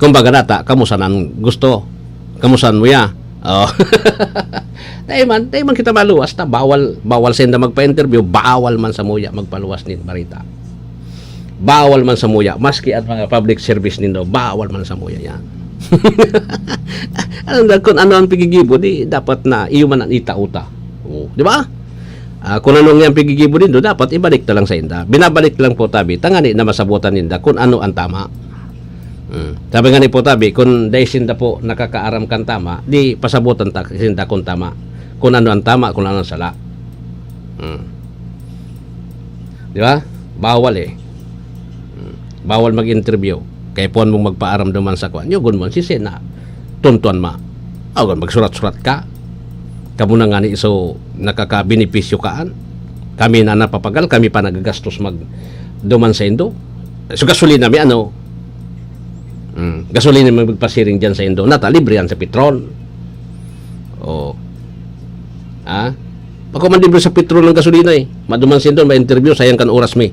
kumbaga nata, kamusanan gusto. Kamusan mo ya. Dahil man kita maluwas ta. Bawal senda magpa-interview. Bawal man sa muya magpaluwas nin barita. Bawal man sa muya. Maski at mga public service nindo, bawal man sa muya yan. Kung ano ang pigigibo, di dapat na iyo man ang ita-uta. Di ba? Kung anong yung pigigibo nindo, dapat ibalik ta lang sa inda. Binabalik lang po tabi. Tangani na masabutan ninda kung ano ang tama. Sabi nga ni po tabi, kung dahil sinda po nakakaaram kan tama, di pasabutan ta sinda kung tama. Kung ano ang tama, kung ano ang sala. Di ba? Bawal bawal mag-interview. Kaya po mong magpaaram duman sa kwan. Yugon mo, si Sena, tuntuan ma. Magsurat-surat ka. Kamu na nga ni iso nakakabinipisyo kaan. Kami na napapagal, kami pa nagagastos duman sa indo. So gasolina mi gasolina may magpasiring dyan sa indo. Nata, libre yan sa petrol. Ako man libre sa petrol ng gasolina Maduman sa indo, may interview, sayang kan oras mi.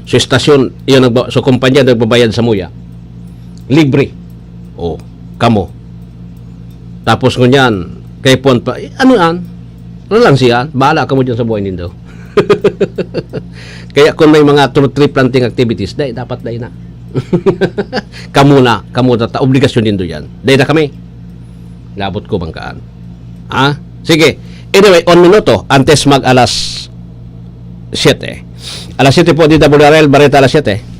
So istasyon, so kumpanya nagbabayad sa muya. Libre. Kamo. Tapos ngunyan, kay pon pa, ano yan? lang siya, bahala ka mo dyan sa buhay nindo. Kaya kung may mga tree planting activities, dapat na. Kamu na, obligasyon nindo yan. Dahil na kami. Labot ko bangkaan. Sige. Anyway, 1 minuto, antes mag alas 7. Alas 7 po, DWRL, Bareta alas 7.